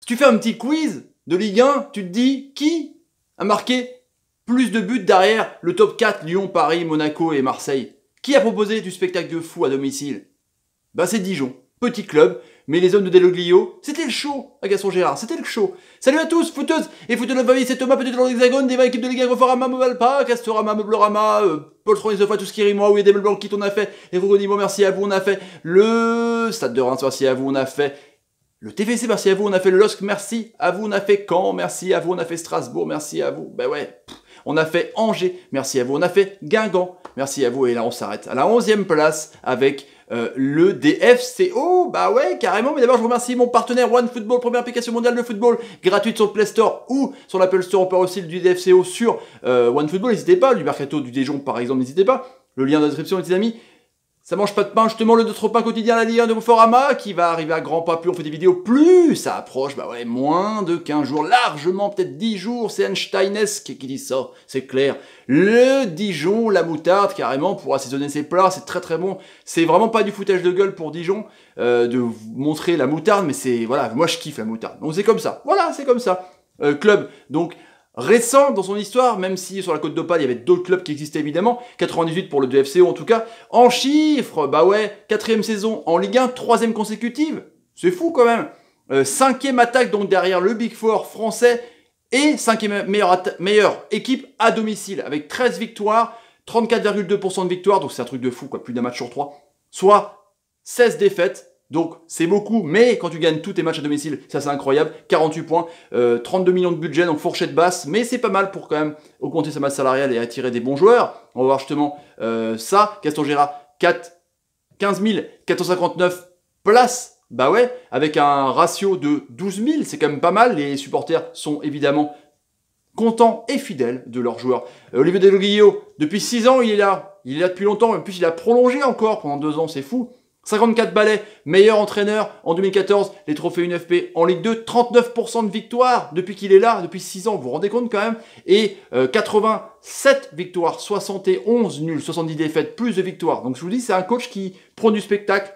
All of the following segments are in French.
Tu fais un petit quiz de Ligue 1, tu te dis qui a marqué plus de buts derrière le top 4 Lyon, Paris, Monaco et Marseille? Qui a proposé du spectacle de fou à domicile? Bah c'est Dijon, petit club, mais les hommes de Deloglio, c'était le show à Gaston Gérard, c'était le show. Salut à tous, footeuses et footeux de notre famille, c'est Thomas, peut-être dans l'Hexagone, des 20 équipes de Ligue 1, Conforama, Movalpa, Castorama, Meublerama, Paul Tronisopha, tout ce qui rime, moi, oui, des Blanc Kit, on a fait, et Rougonimo, merci à vous, on a fait le Stade de Reims, merci à vous, on a fait le TFC, merci à vous, on a fait le LOSC, merci à vous, on a fait Caen, merci à vous, on a fait Strasbourg, merci à vous, bah ouais, on a fait Angers, merci à vous, on a fait Guingamp, merci à vous, et là on s'arrête à la 11e place avec le DFCO, bah ouais, carrément, mais d'abord je remercie mon partenaire OneFootball, première application mondiale de football, gratuite sur le Play Store ou sur l'Apple Store, on peut aussi du DFCO sur OneFootball, n'hésitez pas, du Mercato du Dijon par exemple, n'hésitez pas, le lien dans la description les petits amis. Ça mange pas de pain, justement, le notre pain quotidien, la Ligue 1 de Conforama, qui va arriver à grands pas, plus on fait des vidéos, plus ça approche, bah ouais, moins de 15 jours, largement, peut-être 10 jours, c'est Einsteinesque qui dit ça, c'est clair. Le Dijon, la moutarde, carrément, pour assaisonner ses plats, c'est très très bon. C'est vraiment pas du foutage de gueule pour Dijon, de montrer la moutarde, mais c'est, voilà, moi je kiffe la moutarde. Donc c'est comme ça, voilà, c'est comme ça. Club, donc, récent dans son histoire, même si sur la Côte d'Opale il y avait d'autres clubs qui existaient évidemment, 98 pour le DFCO en tout cas, en chiffres, bah ouais, 4ème saison en Ligue 1, 3ème consécutive, c'est fou quand même, 5ème attaque donc derrière le Big Four français, et 5ème meilleure équipe à domicile, avec 13 victoires, 34,2% de victoires, donc c'est un truc de fou quoi, plus d'un match sur 3, soit 16 défaites. Donc c'est beaucoup, mais quand tu gagnes tous tes matchs à domicile, ça c'est incroyable, 48 points, 32 millions de budget, donc fourchette basse, mais c'est pas mal pour quand même augmenter sa masse salariale et attirer des bons joueurs. On va voir justement ça, Gaston Gérard, 15 459 places, bah ouais, avec un ratio de 12 000, c'est quand même pas mal, les supporters sont évidemment contents et fidèles de leurs joueurs. Olivier Deloglio, depuis 6 ans il est là depuis longtemps, en plus il a prolongé encore pendant 2 ans, c'est fou. 54 balais, meilleur entraîneur en 2014, les trophées UNFP en Ligue 2, 39% de victoires depuis qu'il est là, depuis 6 ans, vous vous rendez compte quand même, et 87 victoires, 71 nuls, 70 défaites, plus de victoires. Donc je vous dis, c'est un coach qui prend du spectacle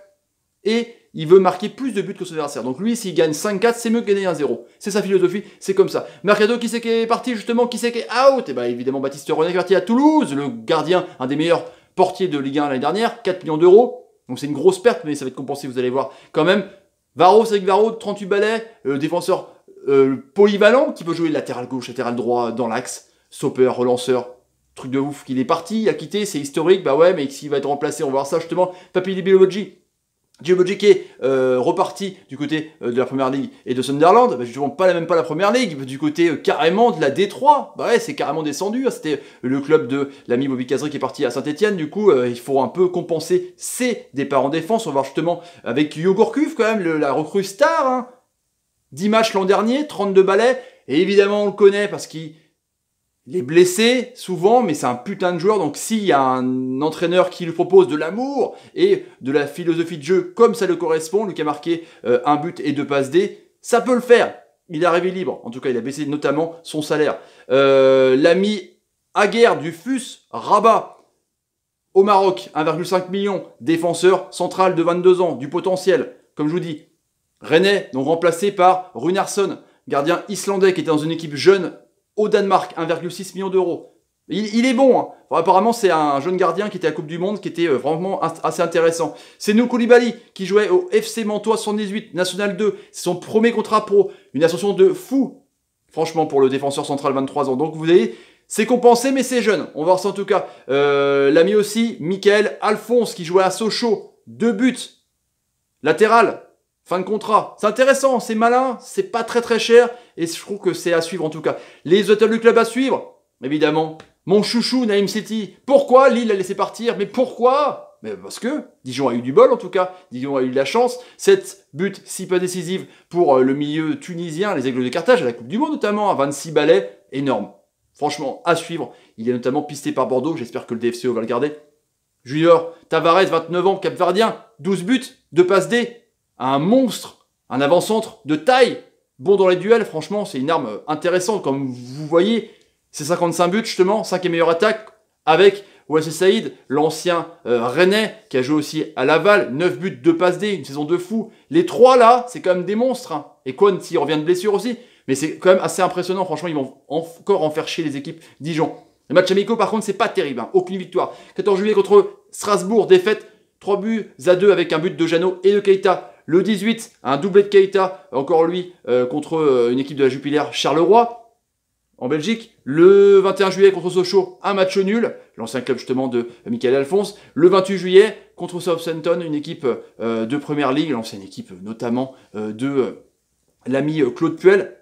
et il veut marquer plus de buts que son adversaire. Donc lui, s'il gagne 5-4, c'est mieux que gagner 1-0. C'est sa philosophie, c'est comme ça. Mercado, qui c'est qui est parti justement, qui c'est qui est out? Et bah évidemment Baptiste René qui est parti à Toulouse, le gardien, un des meilleurs portiers de Ligue 1 l'année dernière, 4 millions d'euros. Donc c'est une grosse perte, mais ça va être compensé, vous allez voir quand même. Varro, c'est avec Varro, 38 balais, défenseur polyvalent, qui peut jouer latéral gauche, latéral droit, dans l'axe, stopper, relanceur, truc de ouf, qu'il est parti, il a quitté, c'est historique, bah ouais, mais s'il va être remplacé, on va voir ça justement. Papy Biology qui est reparti du côté de la Première Ligue et de Sunderland, bah justement même pas la Première Ligue, du côté carrément de la D3, bah ouais c'est carrément descendu, hein. C'était le club de l'ami Bobby Kazri qui est parti à Saint-Etienne, du coup il faut un peu compenser ses départs en défense, on va voir justement avec Hugo Gourcuff quand même, la recrue star, hein. 10 matchs l'an dernier, 32 balais, et évidemment on le connaît parce qu'il est blessé souvent, mais c'est un putain de joueur, donc s'il y a un entraîneur qui lui propose de l'amour et de la philosophie de jeu comme ça le correspond, lui qui a marqué un but et 2 passes D, ça peut le faire. Il est arrivé libre, en tout cas il a baissé notamment son salaire. L'ami Aguerre du FUS Rabat au Maroc, 1,5 million, défenseur central de 22 ans, du potentiel, comme je vous dis. Rennais, donc remplacé par Runarsson, gardien islandais qui était dans une équipe jeune au Danemark, 1,6 million d'euros. Il est bon, hein. Enfin, apparemment c'est un jeune gardien qui était à la Coupe du Monde, qui était vraiment assez intéressant. C'est Nou Koulibaly qui jouait au FC Mantois 78, National 2. C'est son premier contrat pro, une ascension de fou, franchement pour le défenseur central 23 ans. Donc vous voyez, c'est compensé mais c'est jeune, on va voir ça en tout cas. L'ami aussi, Michael Alphonse qui jouait à Sochaux, 2 buts, latéral. Fin de contrat, c'est intéressant, c'est malin, c'est pas très cher, et je trouve que c'est à suivre en tout cas. Les hôtels du club à suivre, évidemment, mon chouchou Naïm City. Pourquoi Lille l'a laissé partir? Mais pourquoi? Mais parce que Dijon a eu du bol en tout cas, Dijon a eu de la chance. 7 buts, 6 pas décisives pour le milieu tunisien, les Aigles de Carthage, à la Coupe du Monde notamment, à 26 balais, énorme. Franchement, à suivre, il est notamment pisté par Bordeaux, j'espère que le DFCO va le garder. Junior Tavares, 29 ans, capverdien, 12 buts, 2 passes D. Un monstre, un avant-centre de taille, bon dans les duels, franchement, c'est une arme intéressante, comme vous voyez, c'est 55 buts justement, 5e meilleure attaque, avec Ouassé Saïd, l'ancien Rennais, qui a joué aussi à Laval, 9 buts, 2 passes D, une saison de fou. Les 3 là, c'est quand même des monstres. Hein. Et Kwon, s'il revient de blessure aussi. Mais c'est quand même assez impressionnant. Franchement, ils vont encore en faire chier les équipes Dijon. Les matchs amicaux, par contre, c'est pas terrible. Hein. Aucune victoire. 14 juillet contre Strasbourg, défaite 3-2 avec un but de Jeannot et de Keita. Le 18, un doublé de Keita, encore lui, contre une équipe de la Jupiler Charleroi. En Belgique, le 21 juillet contre Sochaux, un match nul, l'ancien club justement de Michael Alphonse. Le 28 juillet contre Southampton, une équipe de Première Ligue, l'ancienne équipe notamment de l'ami Claude Puel,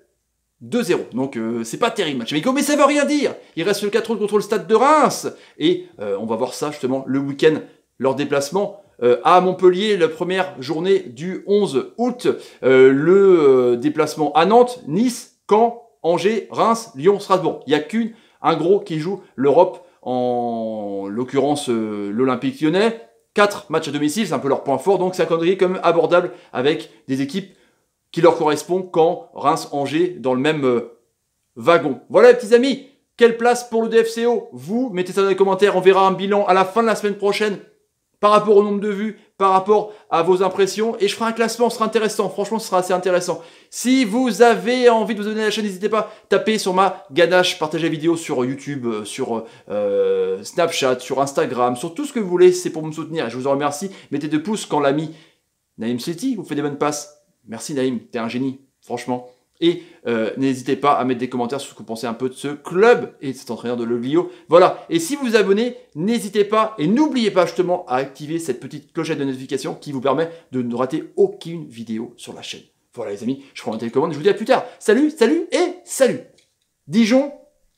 2-0. Donc c'est pas terrible match amicaux, mais ça veut rien dire. Il reste le 4 août contre le Stade de Reims. Et on va voir ça justement le week-end, leur déplacement à Montpellier, la première journée du 11 août. Le déplacement à Nantes, Nice, Caen, Angers, Reims, Lyon, Strasbourg. Il n'y a qu'un gros qui joue l'Europe, en l'occurrence l'Olympique Lyonnais. 4 matchs à domicile, c'est un peu leur point fort, donc c'est un calendrier quand même abordable avec des équipes qui leur correspondent, Caen, Reims, Angers, dans le même wagon. Voilà les petits amis, quelle place pour le DFCO? Vous, mettez ça dans les commentaires, on verra un bilan à la fin de la semaine prochaine par rapport au nombre de vues, par rapport à vos impressions, et je ferai un classement, ce sera intéressant, franchement ce sera assez intéressant. Si vous avez envie de vous abonner à la chaîne, n'hésitez pas, tapez sur ma ganache, partagez la vidéo sur YouTube, sur Snapchat, sur Instagram, sur tout ce que vous voulez, c'est pour me soutenir, et je vous en remercie. Mettez 2 pouces quand l'ami Naïm City vous fait des bonnes passes. Merci Naïm, t'es un génie, franchement. Et n'hésitez pas à mettre des commentaires sur ce que vous pensez un peu de ce club et de cet entraîneur de l'Oglio. Voilà, et si vous vous abonnez, n'hésitez pas et n'oubliez pas justement à activer cette petite clochette de notification qui vous permet de ne rater aucune vidéo sur la chaîne. Voilà les amis, je prends la télécommande, je vous dis à plus tard. Salut, salut et salut. Dijon,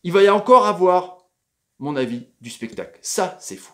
il va y encore avoir mon avis du spectacle. Ça, c'est fou.